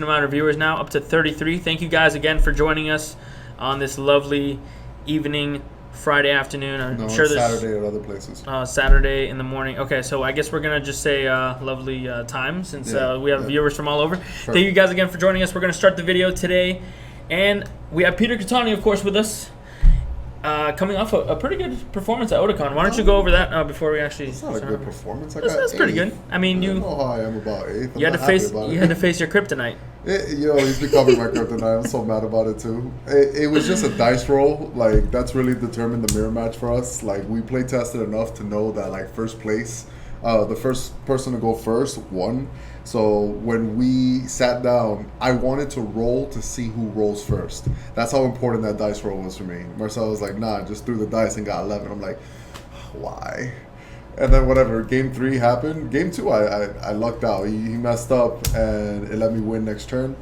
amount of viewers now, up to 33. Thank you guys again for joining us on this lovely evening, Friday afternoon. I'm sure there's Saturday at other places. Saturday in the morning. Okay, so I guess we're going to just say lovely time since we have viewers from all over. Perfect. Thank you guys again for joining us. We're going to start the video today. And we have Peter Catani, of course, with us. Coming off a pretty good performance at Otakon. Why don't you go over that before we actually? It's not a good performance. That's pretty good. I mean, you know how I am about eighth. You had to face your kryptonite. He's been covering my kryptonite. I'm so mad about it too. It was just a dice roll. Like that's really determined the mirror match for us. Like we play tested enough to know that like first place, the first person to go first won. So when we sat down, I wanted to roll to see who rolls first. That's how important that dice roll was for me. Marcel was like, nah, just threw the dice and got 11. I'm like, why? And then whatever, game 3 happened. Game 2, I lucked out. He messed up and it let me win next turn.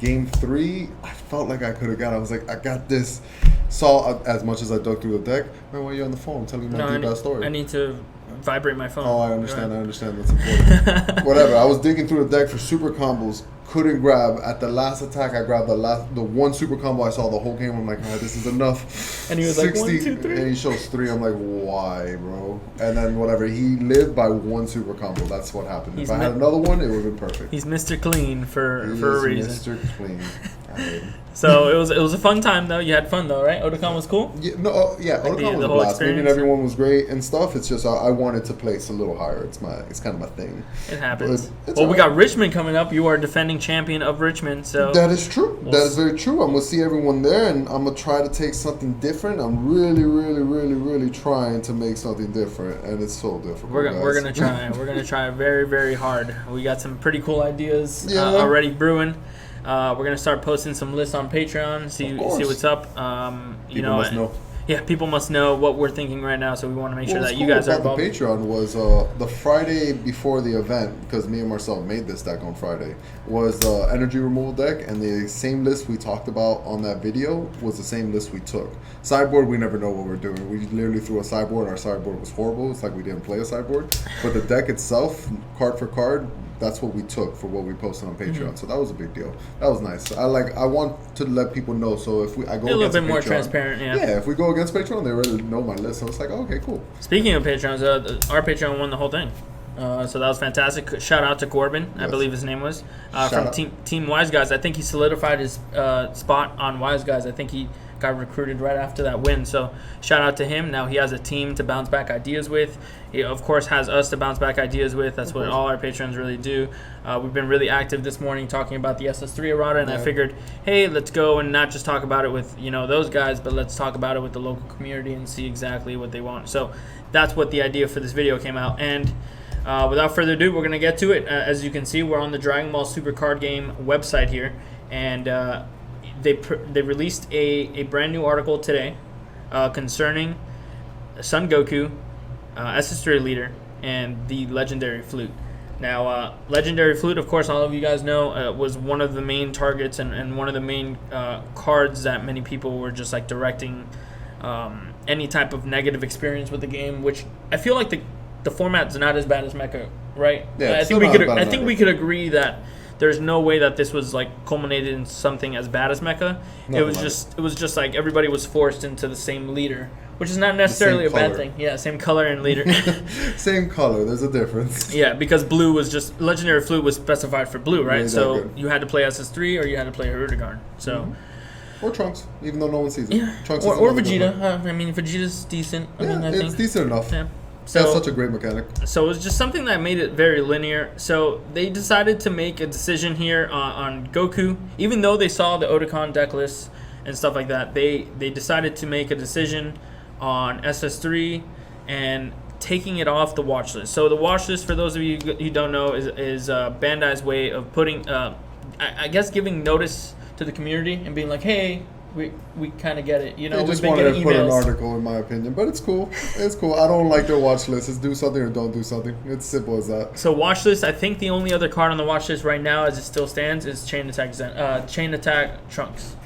Game 3, I felt like I could have got it. I was like, I got this. Saw as much as I dug through the deck. Man, why are you on the phone? Telling me my deep story. I need to vibrate my phone. Oh, I understand. That's important. Whatever. I was digging through the deck for super combos. Couldn't grab. At the last attack, I grabbed the one super combo I saw the whole game. I'm like, this is enough. And he was 60, like, 1, 2, 3. And he shows 3. I'm like, why, bro? And then whatever. He lived by one super combo. That's what happened. If I had another one, it would have been perfect. He's Mr. Clean for a reason. Mr. Clean. So it was a fun time though. You had fun though, right? Otakon was cool. Otakon was a blast. Meeting everyone was great and stuff. It's just I wanted to place a little higher. It's kind of my thing. It happens. We got Richmond coming up. You are defending champion of Richmond, so that is true. That is very true. I'm gonna see everyone there, and I'm gonna try to take something different. I'm really, really, really, really trying to make something different, and it's so difficult. We're gonna try. We're gonna try very, very hard. We got some pretty cool ideas already brewing. We're gonna start posting some lists on Patreon. See what's up. People must know. Yeah, people must know what we're thinking right now, so we want to make sure that you guys are involved. The Patreon was the Friday before the event, because me and Marcel made this deck on Friday, was the energy removal deck, and the same list we talked about on that video was the same list we took. Sideboard, we never know what we're doing. We literally threw a sideboard. Our sideboard was horrible. It's like we didn't play a sideboard. But the deck itself, card for card, that's what we took for what we posted on Patreon. So that was a big deal. That was nice. I want to let people know. So if I go a little bit Patreon, more transparent, if we go against Patreon, they already know my list. So it's like, okay, cool. Speaking of Patrons, our Patreon won the whole thing. So that was fantastic. Shout out to Corbin, I believe his name was, from Team Wise Guys. I think he solidified his spot on Wise Guys. I think he got recruited right after that win. So shout out to him. Now he has a team to bounce back ideas with. He, of course, has us to bounce back ideas with. That's what all our patrons really do. We've been really active this morning talking about the SS3 errata, and I figured, hey, let's go and not just talk about it with those guys, but let's talk about it with the local community and see exactly what they want. So that's what the idea for this video came out. And without further ado, we're going to get to it. As you can see, we're on the Dragon Ball Super Card Game website here, and they released a brand new article today concerning Son Goku, SS3 leader, and the legendary Flute. Now, legendary Flute, of course, all of you guys know, was one of the main targets and one of the main cards that many people were just like directing any type of negative experience with the game, which I feel like the format's not as bad as Mecha, right? Yeah, I think we could agree that there's no way that this was like culminated in something as bad as Mecha. It was just like everybody was forced into the same leader, which is not necessarily a bad thing. Yeah, same color and leader. Same color. There's a difference. Yeah, because blue was just legendary Flute was specified for blue, right? So you had to play SS3 or you had to play Erdogan. So. Or Trunks, even though no one sees it. Yeah. Trunks or Vegeta. I mean, Vegeta's decent. I think it's decent enough. Yeah. So, that's such a great mechanic. So it was just something that made it very linear. So they decided to make a decision here on Goku. Even though they saw the Otakon deck list and stuff like that, they decided to make a decision on SS3 and taking it off the watch list. So the watch list, for those of you who don't know, is Bandai's way of putting, I guess, giving notice to the community and being like, hey, we kind of get it. They just wanted to put an article, in my opinion, but it's cool. It's cool. I don't like their watch list. It's do something or don't do something. It's simple as that. So watch list, I think the only other card on the watch list right now, as it still stands, is Chain Attack Trunks.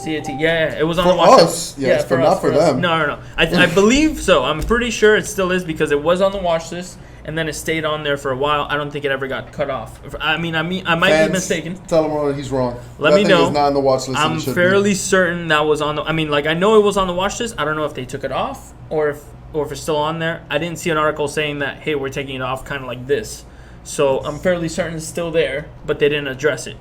CAT. Yeah, it was on the watch list. Yes, for not us, for them. No. I believe so. I'm pretty sure it still is because it was on the watch list, and then it stayed on there for a while. I don't think it ever got cut off. I might be mistaken. Tell him he's wrong. Let me know. It's not on the watch list. I'm fairly certain that was on the. I know it was on the watch list. I don't know if they took it off or if it's still on there. I didn't see an article saying that, hey, we're taking it off, kind of like this. So I'm fairly certain it's still there, but they didn't address it.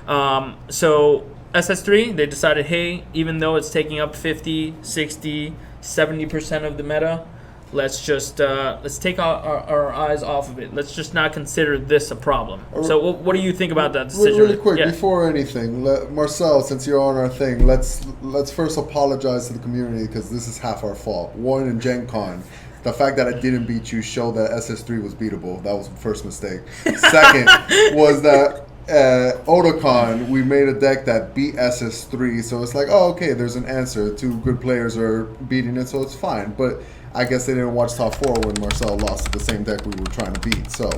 So SS3, they decided, hey, even though it's taking up 50, 60, 70% of the meta, let's just let's take our eyes off of it. Let's just not consider this a problem. So what do you think about that decision? Really quick, before anything, Marcel, since you're on our thing, let's first apologize to the community because this is half our fault. One, in Gen Con, the fact that I didn't beat you showed that SS3 was beatable. That was the first mistake. Second was that Otakon, we made a deck that beat SS3, so it's like, oh, okay, there's an answer. Two good players are beating it, so it's fine. But I guess they didn't watch top 4 when Marcel lost to the same deck we were trying to beat. So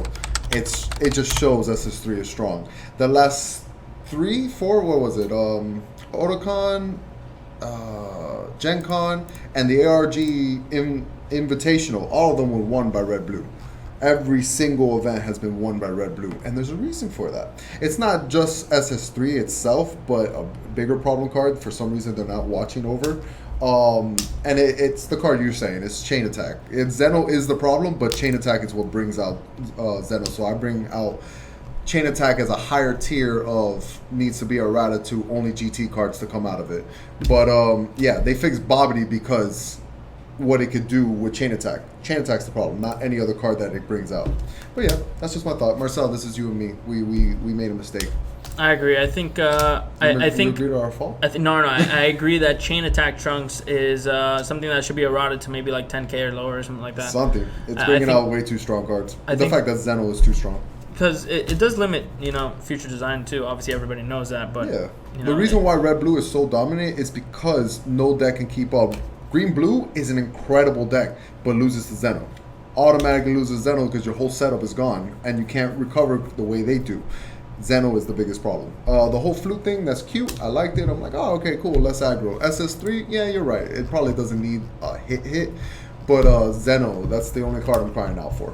it just shows SS3 is strong. The last 3, 4, what was it? Otakon, Gen Con, and the ARG Invitational, all of them were won by Red Blue. Every single event has been won by Red Blue, and there's a reason for that. It's not just SS3 itself, but a bigger problem card. For some reason, they're not watching over. And it's the card you're saying. It's Chain Attack. Zeno is the problem, but Chain Attack is what brings out Zeno. So I bring out Chain Attack as a higher tier of needs to be errata to only GT cards to come out of it. But yeah, they fixed Bobbity because what it could do with Chain Attack. Chain Attack's the problem, not any other card that it brings out. But yeah, that's just my thought. Marcel, this is you and me. We made a mistake. I agree. I think I think you agree to our fault? No. I agree that Chain Attack Trunks is something that should be eroded to maybe like 10k or lower or something like that. Something. It's bringing out way too strong cards. The fact that Zeno is too strong. Because it does limit, future design too. Obviously, everybody knows that. But yeah, the reason why Red Blue is so dominant is because no deck can keep up. Green Blue is an incredible deck, but loses to Zeno. Automatically loses Zeno because your whole setup is gone, and you can't recover the way they do. Zeno is the biggest problem. The whole Flute thing, that's cute. I liked it. I'm like, oh, okay, cool, less aggro. SS3, yeah, you're right. It probably doesn't need a hit. But Zeno, that's the only card I'm crying out for.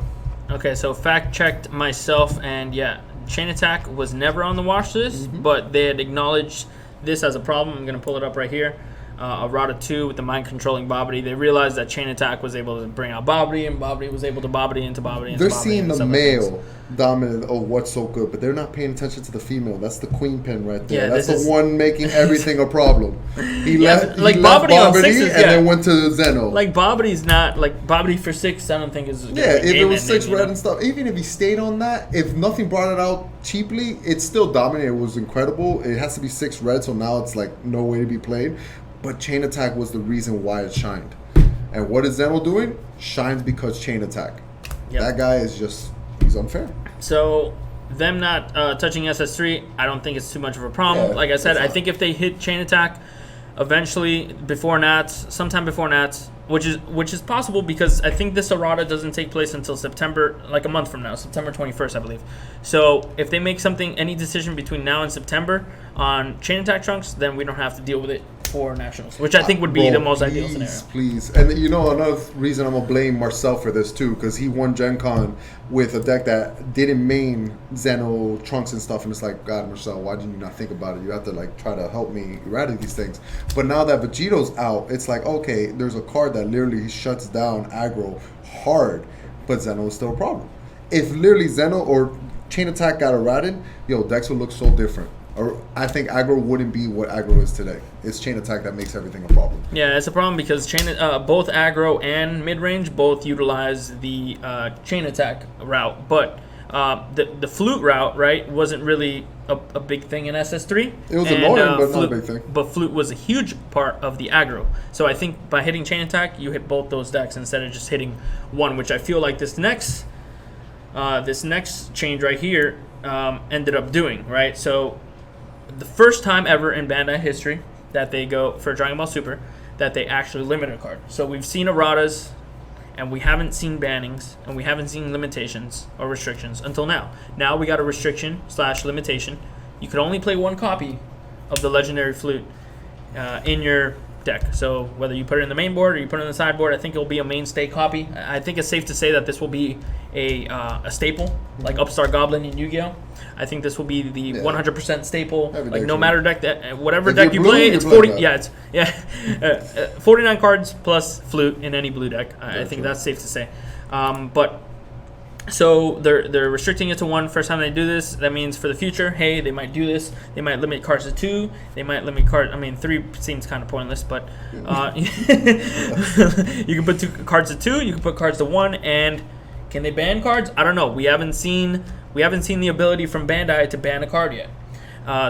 Okay, so fact-checked myself, and yeah, Chain Attack was never on the watch list, but they had acknowledged this as a problem. I'm going to pull it up right here. Errata 2 with the mind-controlling Bobbity. They realized that Chain Attack was able to bring out Bobbity, and Bobbity was able to Bobbity into Bobbity into They're Bobbity. Seeing the male dominant of what's so good, but they're not paying attention to the female. That's the queen pin right there. Yeah, that's the one making everything a problem. He left Bobbity on sixes, and then went to Zeno. Like Bobbity's not, like Bobbity for 6, I don't think is yeah, if it was 6 red and stuff, even if he stayed on that, if nothing brought it out cheaply, it's still dominant. It was incredible. It has to be 6 red, so now it's like no way to be played. But Chain Attack was the reason why it shined. And what is Zeno doing? Shines because Chain Attack. Yep. That guy is just, he's unfair. So, them not touching SS3, I don't think it's too much of a problem. Yeah, like I said, I think if they hit Chain Attack eventually before Nats, sometime before Nats, which is possible because I think this errata doesn't take place until September, like a month from now, September 21st, I believe. So if they make any decision between now and September on Chain Attack Trunks, then we don't have to deal with it for Nationals, which I think would be the most ideal scenario. Please. And another reason I'm going to blame Marcel for this too, because he won Gen Con with a deck that didn't main Zeno Trunks and stuff, and it's like, God, Marcel, why didn't you not think about it? You have to try to help me eradicate these things. But now that Vegito's out, it's like, okay, there's a card that literally shuts down aggro hard, but Zeno is still a problem. If literally Zeno or Chain Attack got errated, decks would look so different. Or I think aggro wouldn't be what aggro is today. It's Chain Attack that makes everything a problem. Yeah, it's a problem because both aggro and mid-range both utilize the Chain Attack route. But the Flute route, right, wasn't really a big thing in SS3. It was annoying, but not a big thing. But Flute was a huge part of the aggro. So I think by hitting Chain Attack, you hit both those decks instead of just hitting one, which I feel like this next change right here ended up doing, right? So the first time ever in Bandai history that they go for Dragon Ball Super that they actually limit a card. So we've seen erratas, and we haven't seen bannings, and we haven't seen limitations or restrictions until now. Now we got a restriction/limitation. You could only play one copy of the Legendary Flute in your deck. So whether you put it in the main board or you put it in the sideboard, I think it'll be a mainstay copy. I think it's safe to say that this will be a staple, like Upstart Goblin in Yu-Gi-Oh! I think this will be the 100% staple. Like no matter deck that whatever deck you play, it's 40. Yeah, 49 cards plus Flute in any blue deck. I think that's safe to say. But so they're restricting it to 1 first time they do this. That means for the future, hey, they might do this. They might limit cards to 2. They might limit cards. I mean, 3 seems kind of pointless, but you can put 2 cards to 2. You can put cards to 1, and can they ban cards? I don't know. We haven't seen the ability from Bandai to ban a card yet.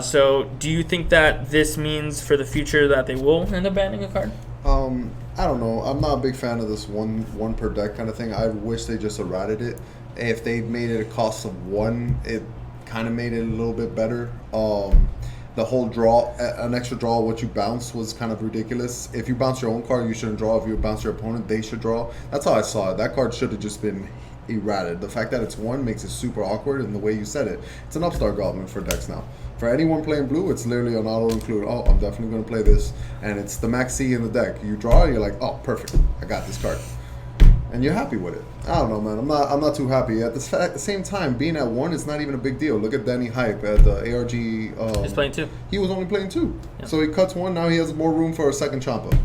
So do you think that this means for the future that they will end up banning a card? I don't know. I'm not a big fan of this one per deck kind of thing. I wish they just errated it. If they made it a cost of 1, it kind of made it a little bit better. The whole draw, an extra draw, what you bounce was kind of ridiculous. If you bounce your own card, you shouldn't draw. If you bounce your opponent, they should draw. That's how I saw it. That card should have just been errated. The fact that it's 1 makes it super awkward, and the way you said it, it's an Upstart Goblin for decks now. For anyone playing blue, it's literally an auto-include. Oh, I'm definitely going to play this. And it's the max C in the deck. You draw, you're like, oh, perfect. I got this card. And you're happy with it. I don't know, man. I'm not too happy. At the same time, being at 1 is not even a big deal. Look at Danny Hype at the ARG. He's playing 2. He was only playing 2. Yeah. So he cuts 1. Now he has more room for a second Champa.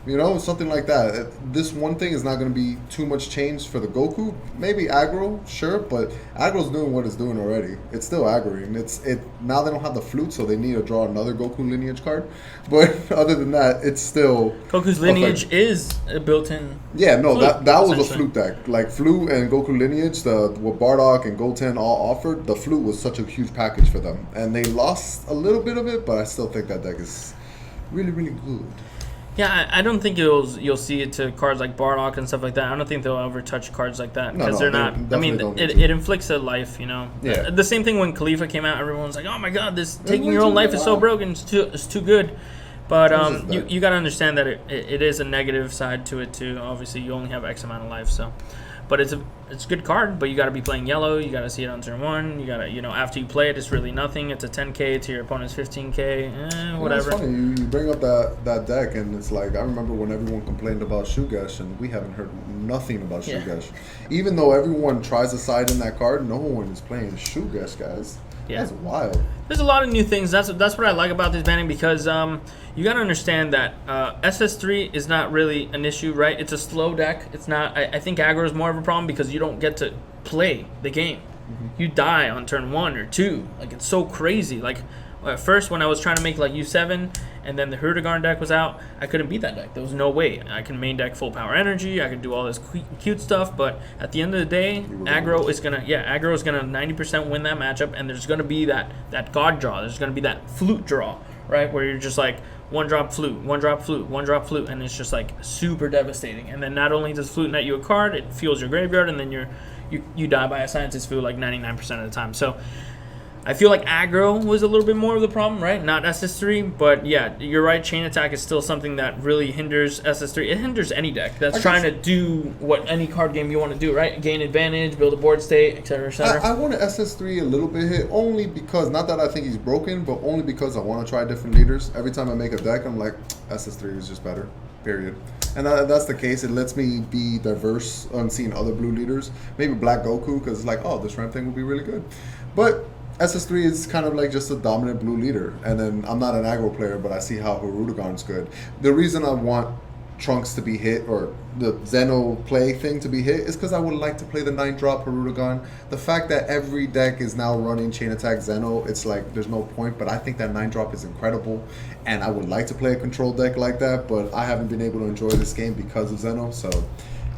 You know, something like that. This one thing is not going to be too much change for the Goku. Maybe aggro, sure, but aggro's doing what it's doing already. It's still aggroing. Now they don't have the Flute, so they need to draw another Goku lineage card. But other than that, it's still Goku's lineage is a built-in. Yeah, no, Flute, that was a Flute deck. Like Flute and Goku lineage, what Bardock and Goten all offered, the Flute was such a huge package for them, and they lost a little bit of it, but I still think that deck is really, really good. Yeah, I don't think you'll see it to cards like Bardock and stuff like that. I don't think they'll ever touch cards like that because they're not. I mean, it inflicts a life, you know. Yeah. The same thing when Khalifa came out, everyone's like, "Oh my God, this taking your own life is so broken. It's too good." But you got to understand that it is a negative side to it too. Obviously, you only have X amount of life, so. But it's a good card, but you got to be playing yellow. You got to see it on turn 1. You got to, after you play it, it's really nothing. It's a 10K to your opponent's 15K, whatever. It's funny. You bring up that deck, and it's like, I remember when everyone complained about Shugesh, and we haven't heard nothing about Shugesh. Even though everyone tries to side in that card, no one is playing Shugesh, guys. Yeah. That's wild. There's a lot of new things. That's what I like about this banning because you got to understand that SS3 is not really an issue, right? It's a slow deck. It's not. I think aggro is more of a problem because you don't get to play the game. Mm-hmm. You die on turn 1 or 2. Like it's so crazy. Like at first when I was trying to make like U7 and then the Hurdigarn deck was out, I couldn't beat that deck. There was no way. I can main deck full power energy. I can do all this cute stuff, but at the end of the day, aggro is gonna 90% win that matchup, and there's gonna be that god draw. There's gonna be that flute draw, right, where you're just like 1-drop flute, 1-drop flute, 1-drop flute, and it's just like super devastating. And then not only does flute net you a card, it fuels your graveyard, and then you die by a scientist food like 99% of the time. So I feel like aggro was a little bit more of the problem, right? Not SS3, but yeah, you're right. Chain attack is still something that really hinders SS3. It hinders any deck that's trying to do what any card game you want to do, right? Gain advantage, build a board state, etc., etc. I want to SS3 a little bit hit only because, not that I think he's broken, but only because I want to try different leaders. Every time I make a deck, I'm like, SS3 is just better, period. And that's the case. It lets me be diverse on seeing other blue leaders. Maybe Black Goku, because it's like, oh, this ramp thing will be really good. But SS3 is kind of like just a dominant blue leader. And then I'm not an aggro player, but I see how Hirudegarn's good. The reason I want Trunks to be hit, or the Zeno play thing to be hit, is because I would like to play the 9-drop Hirudegarn. The fact that every deck is now running Chain Attack Zeno, it's like there's no point, but I think that 9-drop is incredible, and I would like to play a control deck like that, but I haven't been able to enjoy this game because of Zeno, so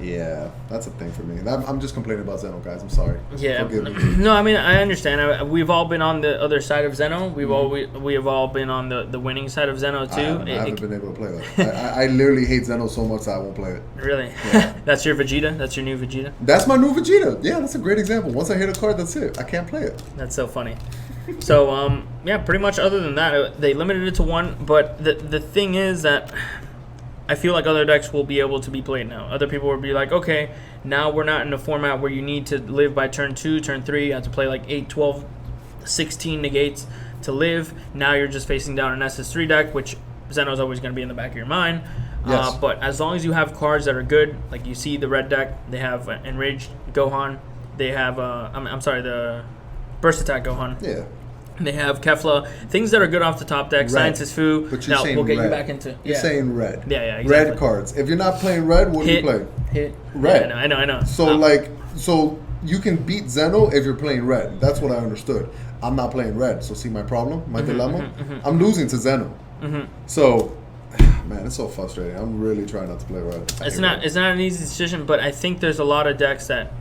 yeah, that's a thing for me. I'm just complaining about Zeno, guys. I'm sorry. Yeah. No, I mean, I understand. We've all been on the other side of Zeno. We have all been on the winning side of Zeno too. I haven't been able to play that. I literally hate Zeno so much that I won't play it. Really? Yeah. That's your Vegeta? That's your new Vegeta? That's my new Vegeta. Yeah, that's a great example. Once I hit a card, that's it. I can't play it. That's so funny. So, yeah, pretty much other than that, they limited it to 1. But the thing is that I feel like other decks will be able to be played now. Other people will be like, okay, now we're not in a format where you need to live by turn 2, turn 3. You have to play like 8, 12, 16 negates to live. Now you're just facing down an SS3 deck, which Zeno's always going to be in the back of your mind. Yes. But as long as you have cards that are good, like you see the red deck, they have Enraged Gohan. They have, the Burst Attack Gohan. Yeah. They have Kefla. Things that are good off the top deck. Red. Scientist Fu. But you're Now, saying we'll get red. you back into... You're saying red. Yeah, exactly. Red cards. If you're not playing red, what do you play? Hit. Red. Yeah, I know. So you can beat Zeno if you're playing red. That's what I understood. I'm not playing red. So see my problem? My dilemma? I'm losing to Zeno. So... Man, it's so frustrating. I'm really trying not to play red. It's not an easy decision, but I think there's a lot of decks that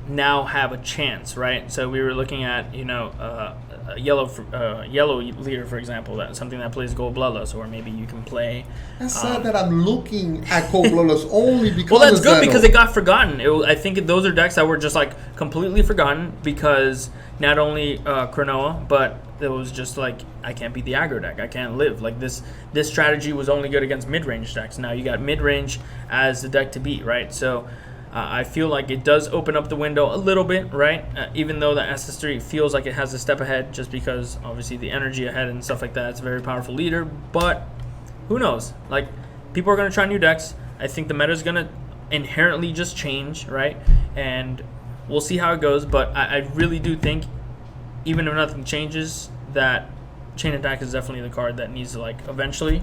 now have a chance, right? So we were looking at, a yellow leader, for example, that's something that plays gold bloodless, or maybe you can play. That's sad that I'm looking at gold bloodless only because. Well, that's good Zeno. because it got forgotten. I think those are decks that were just like completely forgotten because not only Cronoa, but it was just like, I can't beat the aggro deck. I can't live. Like this strategy was only good against mid-range decks. Now you got mid-range as the deck to beat, right? So I feel like it does open up the window a little bit, right? Even though the SS3 feels like it has a step ahead just because obviously the energy ahead and stuff like that. It's a very powerful leader, but who knows? Like, people are going to try new decks. I think the meta is going to inherently just change, right? And we'll see how it goes, but I really do think even if nothing changes, that Chain Attack is definitely the card that needs to, like, eventually,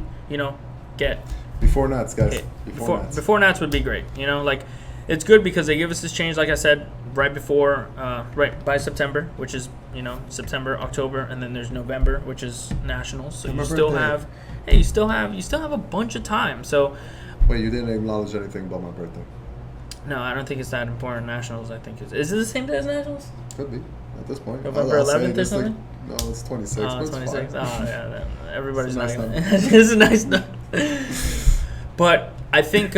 get before Nats, guys. hit. Before Nats would be great. Like, it's good because they give us this change, like I said, right by September, which is, September, October, and then there's November, which is Nationals. So you still have a bunch of time. So wait, you didn't acknowledge anything about my birthday. No, I don't think it's that important. Nationals, I think is it the same day as Nationals? Could be at this point. November 11th or something? No, it's 26. Oh, it's 26. Oh, yeah. Everybody's It's a not nice gonna. This is a nice number. But I think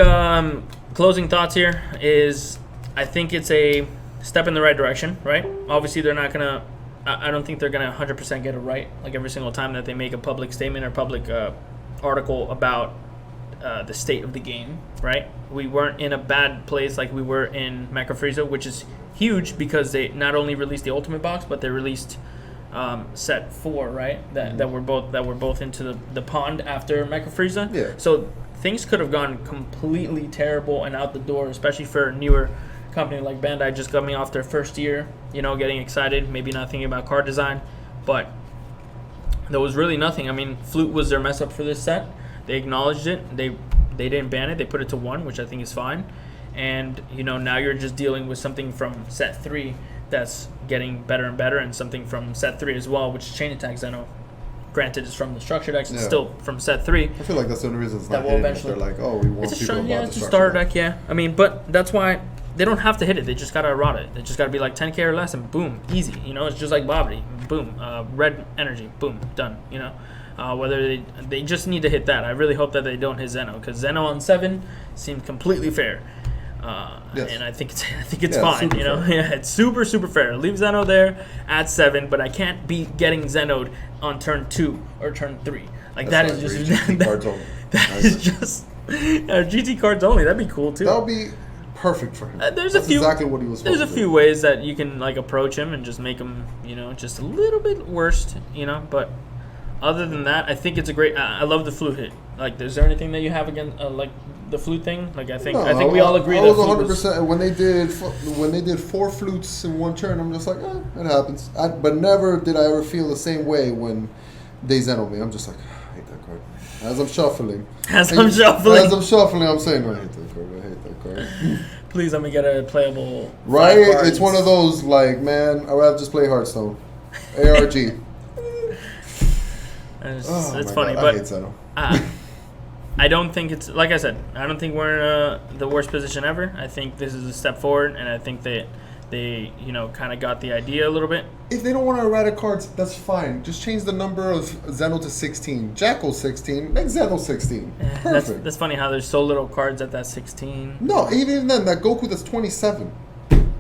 closing thoughts here is I think it's a step in the right direction, right? Obviously, they're not gonna. I don't think they're gonna 100% get it right. Like every single time that they make a public statement or public article about the state of the game, right? We weren't in a bad place like we were in Mecha Frieza, which is huge because they not only released the Ultimate Box, but they released set 4, right? That were both into the pond after Mecha Frieza. Yeah. So things could have gone completely terrible and out the door, especially for a newer company like Bandai just coming off their first year, getting excited, maybe not thinking about card design, but there was really nothing. I mean, Flute was their mess up for this set. They acknowledged it. They didn't ban it. They put it to 1, which I think is fine. And, now you're just dealing with something from set 3 that's getting better and better, and something from set 3 as well, which is Chain Attack Zeno. Granted, it's from the structure decks. It's still from set 3. I feel like that's the only reason it's That not will hitting. eventually- They're like, oh, we want people about the it's a structure starter deck, yeah. I mean, but that's why they don't have to hit it. They just got to errata it. They just got to be like 10k or less, and boom, easy. It's just like Bobbity. Boom, red energy. Boom, done. Whether they just need to hit that. I really hope that they don't hit Zeno, because Zeno on 7 seemed completely fair. Yes. And I think it's fine. Fair. Yeah, it's super fair. Leave Zeno there at 7, but I can't be getting Zenoed on turn 2 or turn 3. Like That's that is like just GT cards only. that is just GT cards only. That'd be cool too. That would be perfect for him. There's That's a few. exactly what he was supposed There's a to few do. ways that you can like approach him and just make him, just a little bit worse, But other than that, I think it's a great. I love the flute hit. Like, is there anything that you have against like the flute thing? Like, I think we all agree I that was flute 100% when they did 4 flutes in one turn. I'm just like, it happens. But never did I ever feel the same way when they Zeno me. I'm just like, I hate that card. As I'm shuffling, I'm saying, I hate that card. Please let me get a playable. Right? 5 cards. It's one of those, like, man, I'd rather just play Hearthstone. ARG. It's my God, I but hate Zeno. I don't think it's, like I said, I don't think we're in the worst position ever. I think this is a step forward, and I think they kind of got the idea a little bit. If they don't want to errata cards, that's fine. Just change the number of Zeno to 16. Jackal 16. Make Zeno 16. Perfect. That's funny how there's so little cards at that 16. No, even then, that Goku that's 27.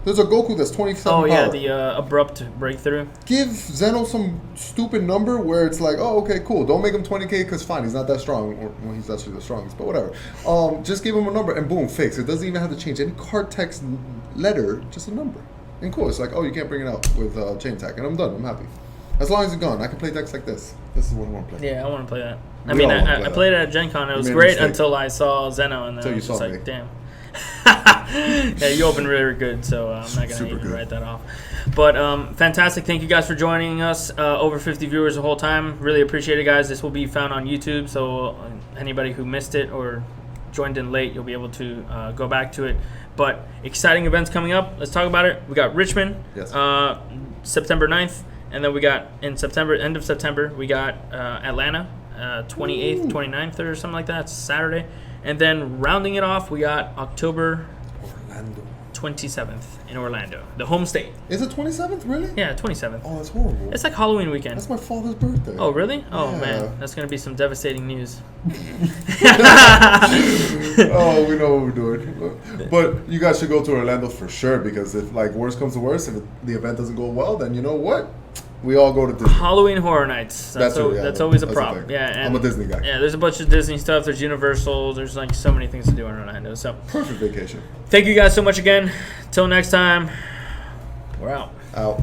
There's a Goku that's 27 Oh, yeah, power. the abrupt breakthrough. Give Zeno some stupid number where it's like, oh, okay, cool. Don't make him 20k because fine, he's not that strong. Well, he's actually the strongest, but whatever. Just give him a number and boom, fix. It doesn't even have to change any card text letter, just a number. And cool, it's like, oh, you can't bring it out with Chain Attack. And I'm done, I'm happy. As long as it's gone, I can play decks like this. This is what I want to play. Yeah, I want to play that. I mean, I played it at Gen Con. It was great until I saw Zeno, and then I was just like, damn. Yeah, you opened really good, so I'm not going to even write that off. But fantastic. Thank you guys for joining us. Over 50 viewers the whole time. Really appreciate it, guys. This will be found on YouTube, so anybody who missed it or joined in late, you'll be able to go back to it. But exciting events coming up. Let's talk about it. We got Richmond, September 9th. And then we got in September, end of September, we got Atlanta, 28th, 29th or something like that. It's Saturday. And then rounding it off, we got October 27th in Orlando, the home state. Is it 27th, really? Yeah, 27th. Oh, that's horrible. It's like Halloween weekend. That's my father's birthday. Oh, really? Oh, man. That's going to be some devastating news. Oh, we know what we're doing. But you guys should go to Orlando for sure, because if, like, worst comes to worst, if the event doesn't go well, then you know what? We all go to Disney. Halloween Horror Nights. That's always a prop. Yeah, and I'm a Disney guy. Yeah, there's a bunch of Disney stuff. There's Universal. There's like so many things to do in Orlando. So perfect vacation. Thank you guys so much again. Till next time, we're out. Out.